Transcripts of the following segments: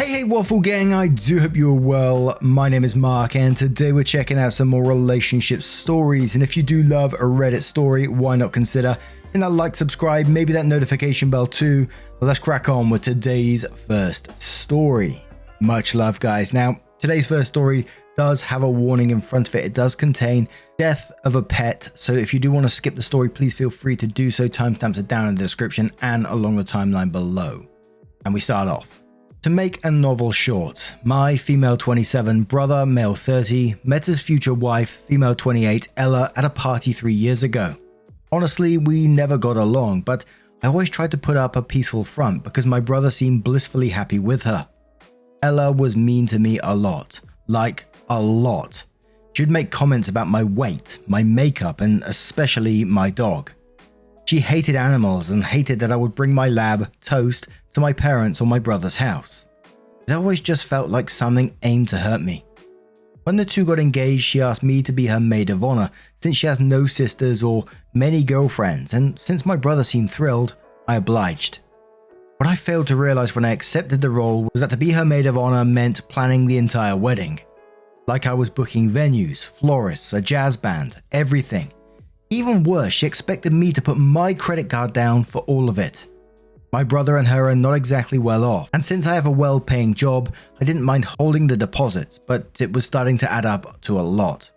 Hey Waffle Gang, I do hope you're well. My name is Mark and today we're checking out some more relationship stories, and if you do love a Reddit story, why not consider hitting that like, subscribe, maybe that notification bell too. But let's crack on with today's first story. Much love guys. Now, today's first story does have a warning in front of it. It does contain death of a pet, so if you do want to skip the story, please feel free to do so. Timestamps are down in the description and along the timeline below. And we start off. To make a novel short, my female 27 brother, male 30, met his future wife, female 28, Ella, at a party 3 years ago. Honestly, we never got along, but I always tried to put up a peaceful front because my brother seemed blissfully happy with her. Ella was mean to me a lot, like a lot. She would make comments about my weight, my makeup, and especially my dog. She hated animals and hated that I would bring my lab, Toast, to my parents or my brother's house. It always just felt like something aimed to hurt me. When the two got engaged, she asked me to be her maid of honor since she has no sisters or many girlfriends, and since my brother seemed thrilled, I obliged. What I failed to realize when I accepted the role was that to be her maid of honor meant planning the entire wedding. Like I was booking venues, florists, a jazz band, everything. Even worse, she expected me to put my credit card down for all of it. My brother and her are not exactly well off, and since I have a well-paying job, I didn't mind holding the deposits, but it was starting to add up to a lot.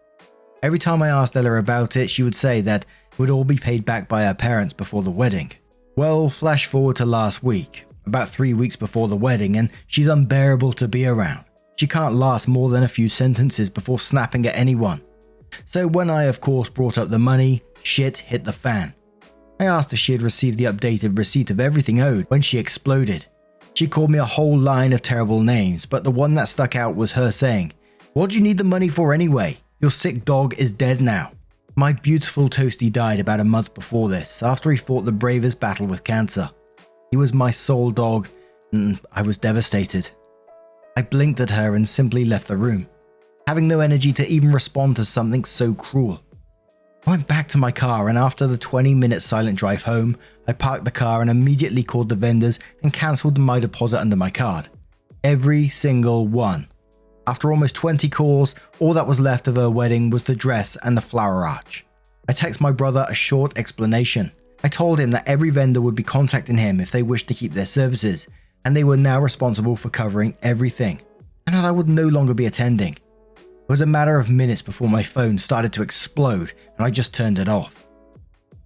Every time I asked Ella about it, she would say that it would all be paid back by her parents before the wedding. Well, flash forward to last week, about 3 weeks before the wedding, and she's unbearable to be around. She can't last more than a few sentences before snapping at anyone. So when I of course brought up the money, shit hit the fan. I asked if she had received the updated receipt of everything owed when she exploded. She called me a whole line of terrible names, but the one that stuck out was her saying, "What do you need the money for anyway? Your sick dog is dead now." My beautiful Toasty died about a month before this, after he fought the bravest battle with cancer. He was my sole dog, and I was devastated. I blinked at her and simply left the room, having no energy to even respond to something so cruel. I went back to my car, and after the 20-minute silent drive home, I parked the car and immediately called the vendors and cancelled my deposit under my card. Every single one. After almost 20 calls, all that was left of her wedding was the dress and the flower arch. I texted my brother a short explanation. I told him that every vendor would be contacting him if they wished to keep their services, and they were now responsible for covering everything, and that I would no longer be attending. It was a matter of minutes before my phone started to explode and I just turned it off.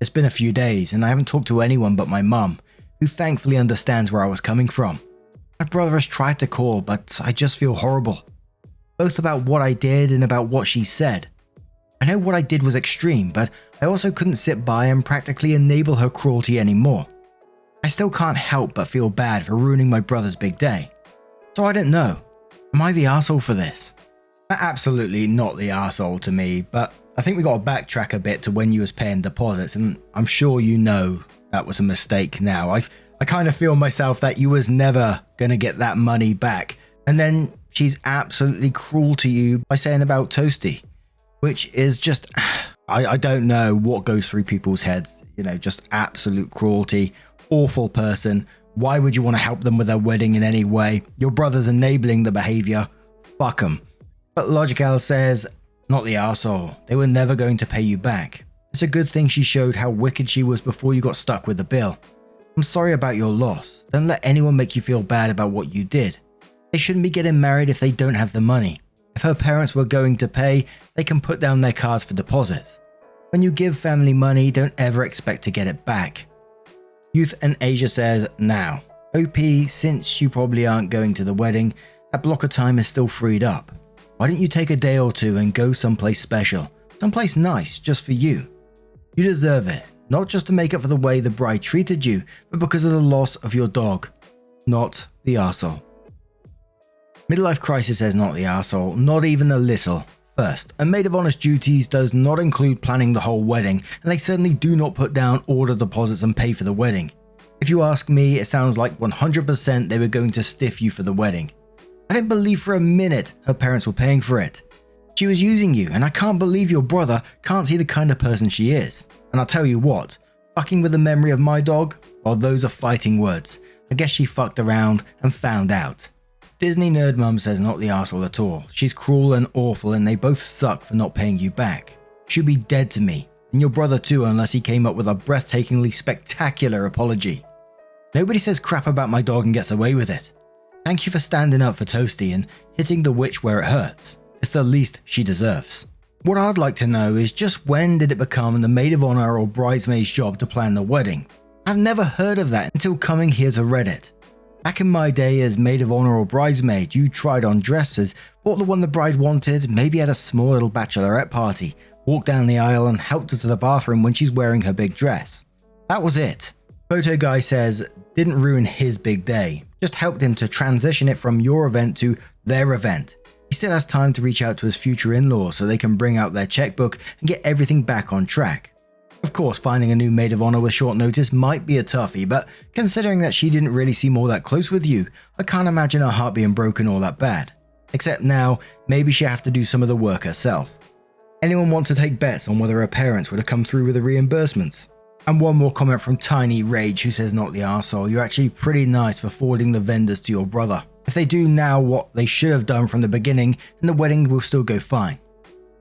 It's been a few days and I haven't talked to anyone but my mum, who thankfully understands where I was coming from. My brother has tried to call, but I just feel horrible. Both about what I did and about what she said. I know what I did was extreme, but I also couldn't sit by and practically enable her cruelty anymore. I still can't help but feel bad for ruining my brother's big day. So I don't know. Am I the arsehole for this? Absolutely not the arsehole to me, but I think we got to backtrack a bit to when you was paying deposits, and I'm sure you know that was a mistake now. I kind of feel myself that you was never going to get that money back, and then she's absolutely cruel to you by saying about Toasty, which is just, I don't know what goes through people's heads, you know, just absolute cruelty, awful person. Why would you want to help them with their wedding in any way? Your brother's enabling the behavior. Fuck them. But Logical says, not the arsehole. They were never going to pay you back. It's a good thing she showed how wicked she was before you got stuck with the bill. I'm sorry about your loss. Don't let anyone make you feel bad about what you did. They shouldn't be getting married if they don't have the money. If her parents were going to pay, they can put down their cards for deposits. When you give family money, don't ever expect to get it back. Youth and Asia says, now. OP, since you probably aren't going to the wedding, that block of time is still freed up. Why don't you take a day or two and go someplace special, someplace nice just for you? You deserve it, not just to make up for the way the bride treated you, but because of the loss of your dog. Not the arsehole. Midlife Crisis says not the arsehole, not even a little. First, a maid of honor's duties does not include planning the whole wedding, and they certainly do not put down all the deposits and pay for the wedding. If you ask me, it sounds like 100% they were going to stiff you for the wedding. I didn't believe for a minute her parents were paying for it. She was using you, and I can't believe your brother can't see the kind of person she is. And I'll tell you what, fucking with the memory of my dog, well, those are fighting words. I guess she fucked around and found out. Disney Nerd Mum says not the arsehole at all. She's cruel and awful and they both suck for not paying you back. She'd be dead to me, and your brother too unless he came up with a breathtakingly spectacular apology. Nobody says crap about my dog and gets away with it. Thank you for standing up for Toasty and hitting the witch where it hurts. It's the least she deserves. What I'd like to know is just when did it become the maid of honor or bridesmaid's job to plan the wedding? I've never heard of that until coming here to Reddit. Back in my day as maid of honor or bridesmaid, you tried on dresses, bought the one the bride wanted, maybe had a small little bachelorette party, walked down the aisle and helped her to the bathroom when she's wearing her big dress. That was it. Photo Guy says, didn't ruin his big day, just helped him to transition it from your event to their event. He still has time to reach out to his future in-laws so they can bring out their checkbook and get everything back on track. Of course, finding a new maid of honor with short notice might be a toughie, but considering that she didn't really seem all that close with you, I can't imagine her heart being broken all that bad. Except now, maybe she'll have to do some of the work herself. Anyone want to take bets on whether her parents would have come through with the reimbursements? And one more comment from Tiny Rage who says not the arsehole, you're actually pretty nice for forwarding the vendors to your brother. If they do now what they should have done from the beginning, then the wedding will still go fine.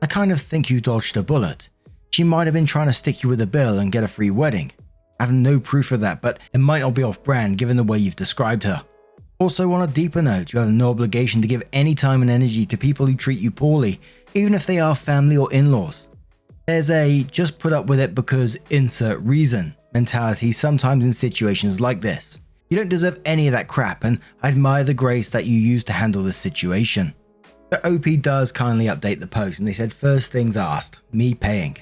I kind of think you dodged a bullet. She might have been trying to stick you with a bill and get a free wedding. I have no proof of that, but it might not be off brand given the way you've described her. Also, on a deeper note, you have no obligation to give any time and energy to people who treat you poorly, even if they are family or in-laws. There's a just put up with it because insert reason mentality sometimes in situations like this. You don't deserve any of that crap, and I admire the grace that you use to handle this situation. The OP does kindly update the post, and they said first things asked, me paying.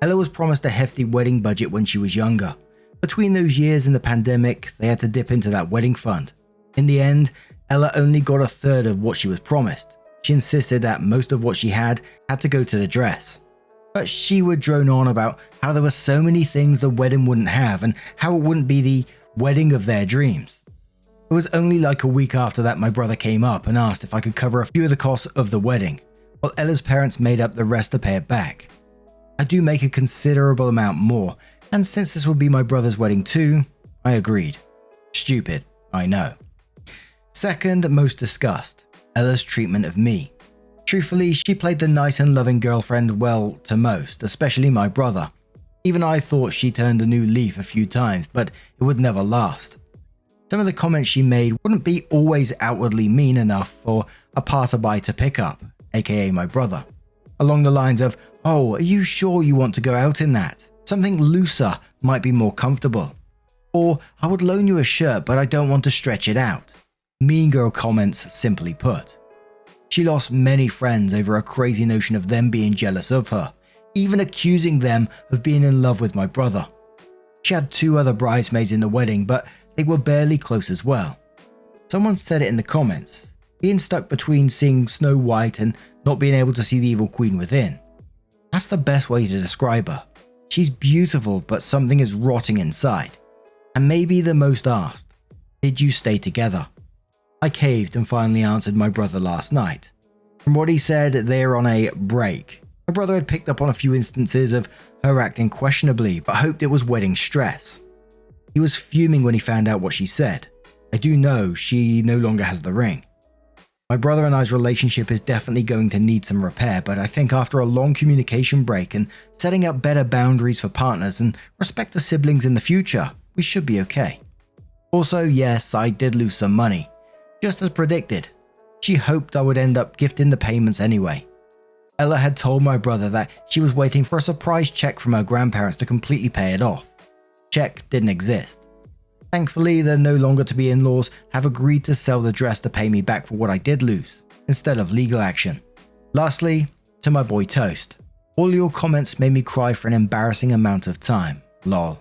Ella was promised a hefty wedding budget when she was younger. Between those years and the pandemic, they had to dip into that wedding fund. In the end, Ella only got a third of what she was promised. She insisted that most of what she had to go to the dress. But she would drone on about how there were so many things the wedding wouldn't have and how it wouldn't be the wedding of their dreams. It was only like a week after that my brother came up and asked if I could cover a few of the costs of the wedding, while Ella's parents made up the rest to pay it back. I do make a considerable amount more, and since this would be my brother's wedding too, I agreed. Stupid, I know. Second most discussed, Ella's treatment of me. Truthfully, she played the nice and loving girlfriend well to most, especially my brother. Even I thought she turned a new leaf a few times, but it would never last. Some of the comments she made wouldn't be always outwardly mean enough for a passerby to pick up, aka my brother. Along the lines of, oh, are you sure you want to go out in that? Something looser might be more comfortable. Or, I would loan you a shirt but I don't want to stretch it out. Mean girl comments simply put. She lost many friends over a crazy notion of them being jealous of her, even accusing them of being in love with my brother. She had 2 other bridesmaids in the wedding, but they were barely close as well. Someone said it in the comments, being stuck between seeing Snow White and not being able to see the evil queen within. That's the best way to describe her. She's beautiful, but something is rotting inside. And maybe the most asked, did you stay together? I caved and finally answered my brother last night. From what he said, they're on a break. My brother had picked up on a few instances of her acting questionably, but hoped it was wedding stress. He was fuming when he found out what she said. I do know she no longer has the ring. My brother and I's relationship is definitely going to need some repair, but I think after a long communication break and setting up better boundaries for partners and respect the siblings in the future, we should be okay. Also, yes, I did lose some money. Just as predicted. She hoped I would end up gifting the payments anyway. Ella had told my brother that she was waiting for a surprise check from her grandparents to completely pay it off. Check didn't exist. Thankfully, the no longer to be in-laws have agreed to sell the dress to pay me back for what I did lose, instead of legal action. Lastly, to my boy Toast. All your comments made me cry for an embarrassing amount of time. Lol.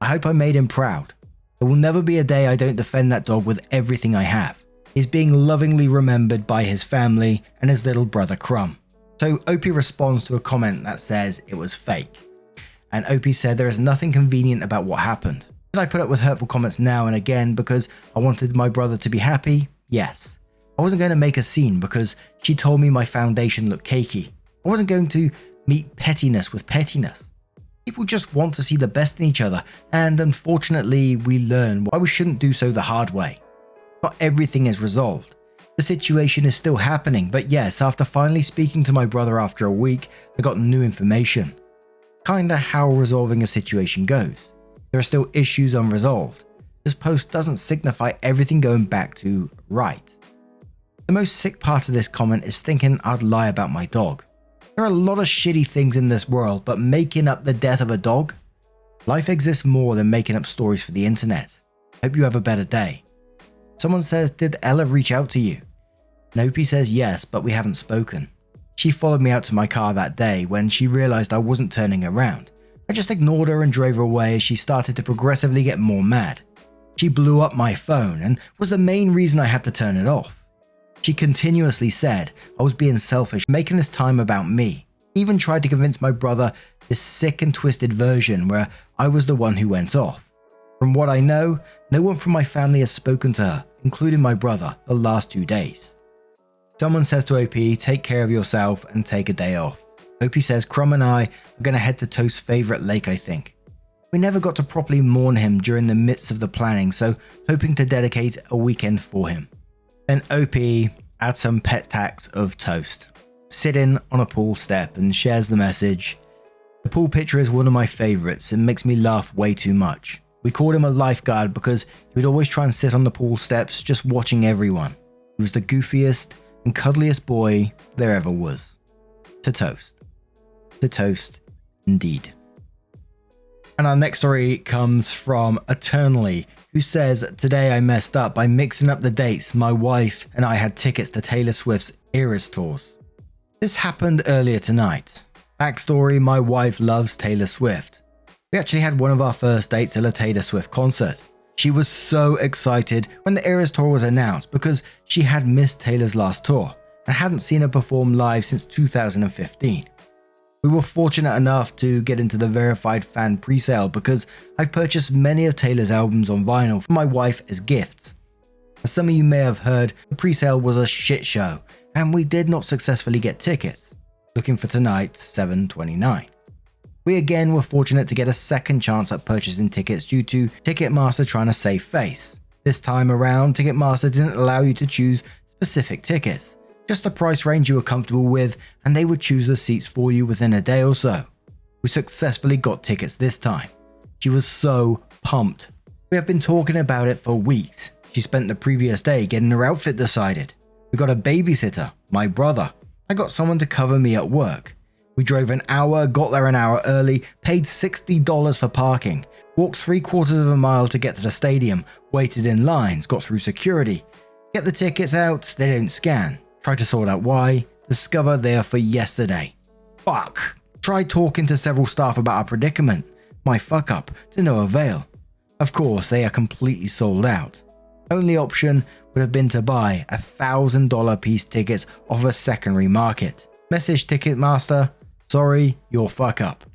I hope I made him proud. There will never be a day I don't defend that dog with everything I have. He's being lovingly remembered by his family and his little brother Crumb. So OP responds to a comment that says it was fake. And OP said there is nothing convenient about what happened. Did I put up with hurtful comments now and again because I wanted my brother to be happy? Yes. I wasn't going to make a scene because she told me my foundation looked cakey. I wasn't going to meet pettiness with pettiness. People just want to see the best in each other, and unfortunately we learn why we shouldn't do so the hard way. Not everything is resolved. The situation is still happening, but yes, after finally speaking to my brother after a week, I got new information. Kinda how resolving a situation goes. There are still issues unresolved. This post doesn't signify everything going back to right. The most sick part of this comment is thinking I'd lie about my dog. There are a lot of shitty things in this world, but making up the death of a dog? Life exists more than making up stories for the internet. Hope you have a better day. Someone says, did Ella reach out to you? Nope says yes, but we haven't spoken. She followed me out to my car that day when she realized I wasn't turning around. I just ignored her and drove her away as she started to progressively get more mad. She blew up my phone and was the main reason I had to turn it off. She continuously said I was being selfish, making this time about me. Even tried to convince my brother this sick and twisted version where I was the one who went off. From what I know, no one from my family has spoken to her, including my brother, the last 2 days. Someone says to OP, take care of yourself and take a day off. OP says Crumb and I are going to head to Toast's favourite lake, I think. We never got to properly mourn him during the midst of the planning, so hoping to dedicate a weekend for him. Then OP adds some pet tags of Toast, sitting on a pool step, and shares the message. The pool picture is one of my favourites and makes me laugh way too much. We called him a lifeguard because he would always try and sit on the pool steps just watching everyone. He was the goofiest and cuddliest boy there ever was. To Toast. To Toast, indeed. And our next story comes from Eternally, who says, today I messed up by mixing up the dates. My wife and I had tickets to Taylor Swift's Eras tours. This happened earlier tonight. Backstory, my wife loves Taylor Swift. We actually had one of our first dates at a Taylor Swift concert. She was so excited when the Eras tour was announced because she had missed Taylor's last tour and hadn't seen her perform live since 2015. We were fortunate enough to get into the verified fan presale because I've purchased many of Taylor's albums on vinyl for my wife as gifts. As some of you may have heard, the presale was a shit show and we did not successfully get tickets. Looking for tonight, 7/29. We again were fortunate to get a second chance at purchasing tickets due to Ticketmaster trying to save face. This time around, Ticketmaster didn't allow you to choose specific tickets, just the price range you were comfortable with, and they would choose the seats for you within a day or so. We successfully got tickets this time. She was so pumped. We have been talking about it for weeks. She spent the previous day getting her outfit decided. We got a babysitter, my brother. I got someone to cover me at work. We drove an hour, got there an hour early, paid $60 for parking, walked 3/4 of a mile to get to the stadium, waited in lines, got through security. Get the tickets out, they don't scan. Tried to sort out why, discover they are for yesterday. Fuck. Tried talking to several staff about our predicament. My fuck up, to no avail. Of course, they are completely sold out. Only option would have been to buy $1,000 piece tickets off a secondary market. Message Ticketmaster, sorry, your fuck up.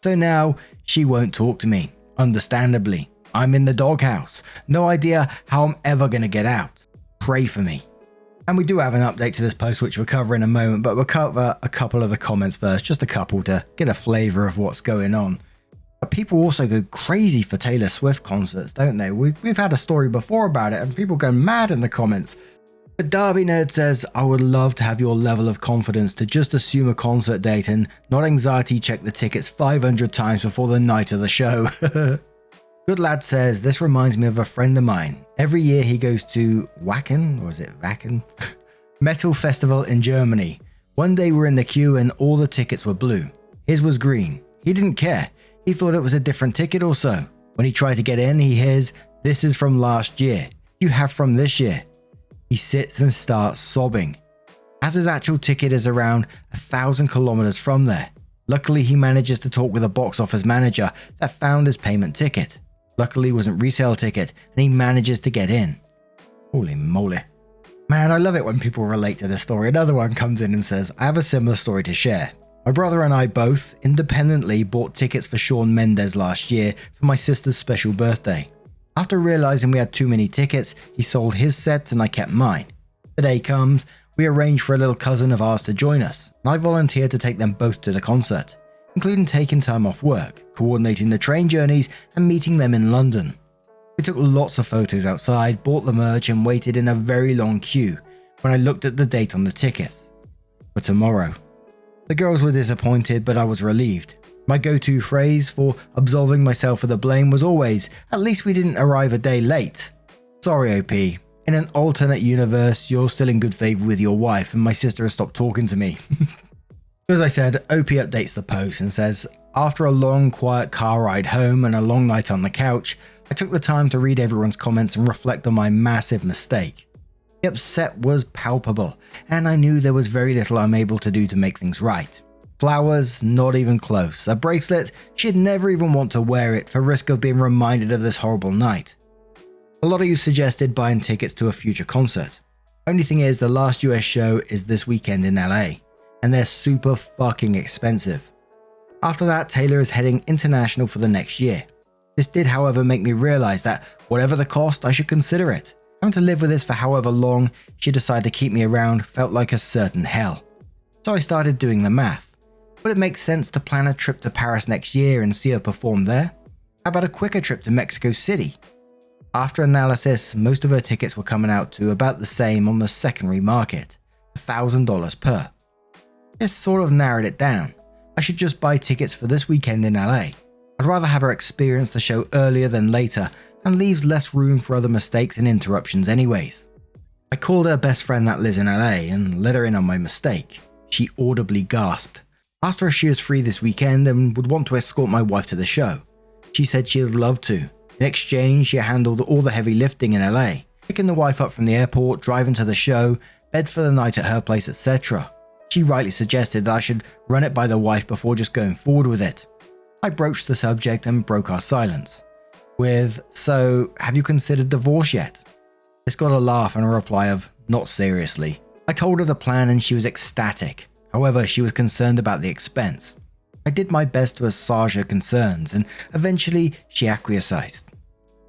So now she won't talk to me, understandably. I'm in the doghouse, no idea how I'm ever gonna get out. Pray for me. And we do have an update to this post which we'll cover in a moment, but we'll cover a couple of the comments first, just a couple to get a flavour of what's going on. But people also go crazy for Taylor Swift concerts, don't they? We've had a story before about it and people go mad in the comments. But Darby Nerd says, I would love to have your level of confidence to just assume a concert date and not anxiety check the tickets 500 times before the night of the show. Good Lad says, this reminds me of a friend of mine. Every year he goes to Wacken, or is it Wacken? Metal Festival in Germany. One day we're in the queue and all the tickets were blue. His was green. He didn't care. He thought it was a different ticket or so. When he tried to get in, he hears, this is from last year. You have from this year. He sits and starts sobbing, as his actual ticket is around 1,000 kilometers from there. Luckily, he manages to talk with a box office manager that found his payment ticket. Luckily, it wasn't resale ticket, and he manages to get in. Holy moly. Man, I love it when people relate to this story. Another one comes in and says, I have a similar story to share. My brother and I both independently bought tickets for Shawn Mendes last year for my sister's special birthday. After realizing we had too many tickets, he sold his set and I kept mine. The day comes, we arrange for a little cousin of ours to join us, and I volunteered to take them both to the concert, including taking time off work, coordinating the train journeys and meeting them in London. We took lots of photos outside, bought the merch and waited in a very long queue, when I looked at the date on the tickets. For tomorrow. The girls were disappointed, but I was relieved. My go-to phrase for absolving myself of the blame was always, "At least we didn't arrive a day late." Sorry, OP. In an alternate universe, you're still in good favor with your wife, and my sister has stopped talking to me. As I said, OP updates the post and says, "After a long, quiet car ride home and a long night on the couch, I took the time to read everyone's comments and reflect on my massive mistake. The upset was palpable, and I knew there was very little I'm able to do to make things right. Flowers, not even close. A bracelet, she'd never even want to wear it for risk of being reminded of this horrible night. A lot of you suggested buying tickets to a future concert. Only thing is, the last US show is this weekend in LA, and they're super fucking expensive. After that, Taylor is heading international for the next year. This did, however, make me realize that whatever the cost, I should consider it. Having to live with this for however long she decided to keep me around felt like a certain hell. So I started doing the math. Would it make sense to plan a trip to Paris next year and see her perform there? How about a quicker trip to Mexico City? After analysis, most of her tickets were coming out to about the same on the secondary market, $1,000 per. This sort of narrowed it down. I should just buy tickets for this weekend in LA. I'd rather have her experience the show earlier than later and leaves less room for other mistakes and interruptions anyways. I called her best friend that lives in LA and let her in on my mistake. She audibly gasped. Asked her if she was free this weekend and would want to escort my wife to the show. She said she would love to. In exchange, she handled all the heavy lifting in LA, picking the wife up from the airport, driving to the show, bed for the night at her place, etc. She rightly suggested that I should run it by the wife before just going forward with it. I broached the subject and broke our silence with, "So, have you considered divorce yet?" This got a laugh and a reply of, "Not seriously." I told her the plan and she was ecstatic. However, she was concerned about the expense. I did my best to assuage her concerns, and eventually she acquiesced.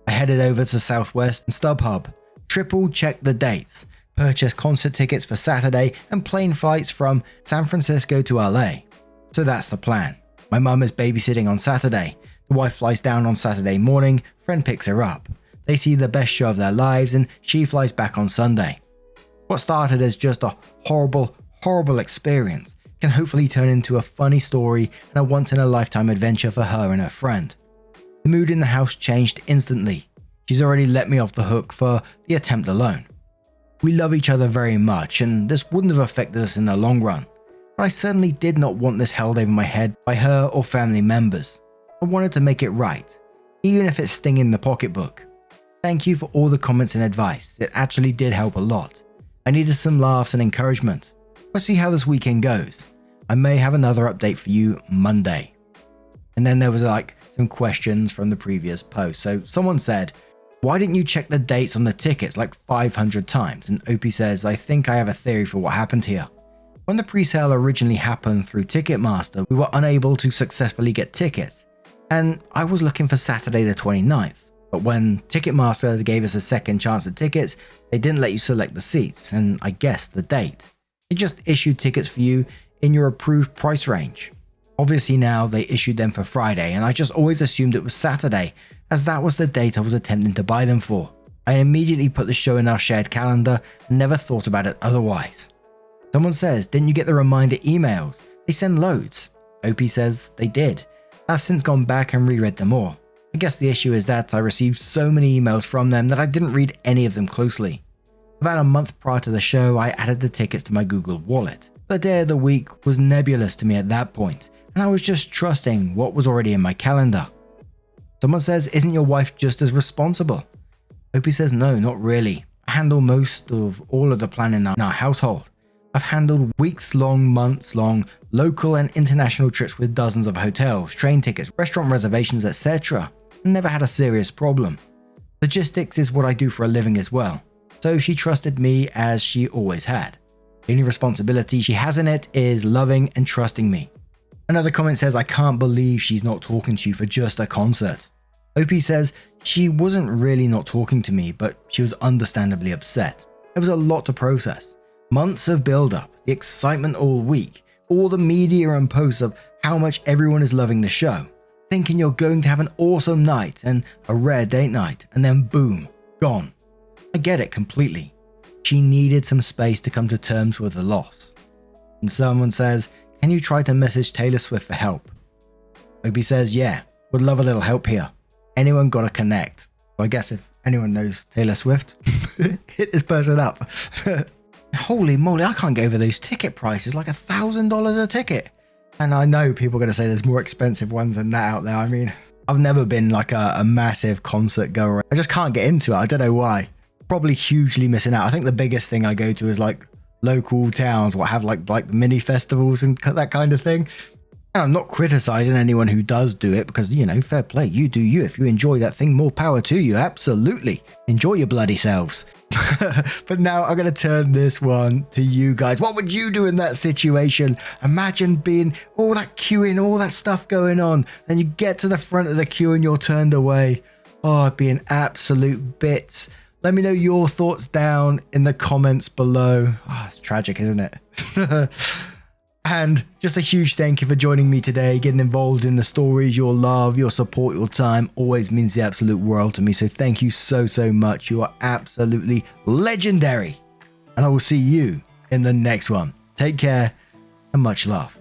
I headed over to Southwest and StubHub, triple-checked the dates, purchased concert tickets for Saturday and plane flights from San Francisco to LA. So that's the plan. My mum is babysitting on Saturday. The wife flies down on Saturday morning, friend picks her up. They see the best show of their lives and she flies back on Sunday. What started as just a horrible experience can hopefully turn into a funny story and a once-in-a-lifetime adventure for her and her friend. The mood in the house changed instantly. She's already let me off the hook for the attempt alone. We love each other very much and this wouldn't have affected us in the long run, but I certainly did not want this held over my head by her or family members. I wanted to make it right, even if it's stinging the pocketbook. Thank you for all the comments and advice, it actually did help a lot. I needed some laughs and encouragement. We'll see how this weekend goes. I may have another update for you Monday. And then there was some questions from the previous post. So someone said, "Why didn't you check the dates on the tickets like 500 times?" And Opie says, "I think I have a theory for what happened here. When the pre-sale originally happened through Ticketmaster, we were unable to successfully get tickets. And I was looking for Saturday the 29th. But when Ticketmaster gave us a second chance at tickets, they didn't let you select the seats, and I guessed the date. They just issued tickets for you in your approved price range. Obviously now they issued them for Friday, and I just always assumed it was Saturday, as that was the date I was attempting to buy them for. I immediately put the show in our shared calendar and never thought about it otherwise." Someone says, "Didn't you get the reminder emails? They send loads." Opie says they did. I've since gone back and reread them all. I guess the issue is that I received so many emails from them that I didn't read any of them closely. About a month prior to the show, I added the tickets to my Google Wallet. The day of the week was nebulous to me at that point, and I was just trusting what was already in my calendar. Someone says, "Isn't your wife just as responsible?" Opie says, "No, not really. I handle most of all of the planning in our household. I've handled weeks-long, months-long, local and international trips with dozens of hotels, train tickets, restaurant reservations, etc. and never had a serious problem. Logistics is what I do for a living as well, so she trusted me as she always had. The only responsibility she has in it is loving and trusting me." Another comment says, "I can't believe she's not talking to you for just a concert." Opie says, "She wasn't really not talking to me, but she was understandably upset. It was a lot to process. Months of build-up, the excitement all week, all the media and posts of how much everyone is loving the show, thinking you're going to have an awesome night and a rare date night, and then boom, gone. I get it completely. She needed some space to come to terms with the loss. And someone says, can you try to message Taylor Swift for help? Opie says, yeah, would love a little help here. Anyone gotta connect. Well, I guess if anyone knows Taylor Swift, hit this person up. Holy moly, I can't get over those ticket prices, like $1,000 a ticket. And I know people are going to say there's more expensive ones than that out there. I mean, I've never been like a massive concert goer. I just can't get into it. I don't know why. Probably hugely missing out. I think the biggest thing I go to is like local towns, what have like mini festivals and that kind of thing. And I'm not criticizing anyone who does do it because, you know, fair play. You do you. If you enjoy that thing, more power to you. Absolutely. Enjoy your bloody selves. But now I'm going to turn this one to you guys. What would you do in that situation? Imagine being all that queuing, all that stuff going on. Then you get to the front of the queue and you're turned away. Oh, it'd be an absolute bits. Let me know your thoughts down in the comments below. Oh, it's tragic, isn't it? And just a huge thank you for joining me today, getting involved in the stories. Your love, your support, your time always means the absolute world to me. So thank you so much. You are absolutely legendary. And I will see you in the next one. Take care and much love.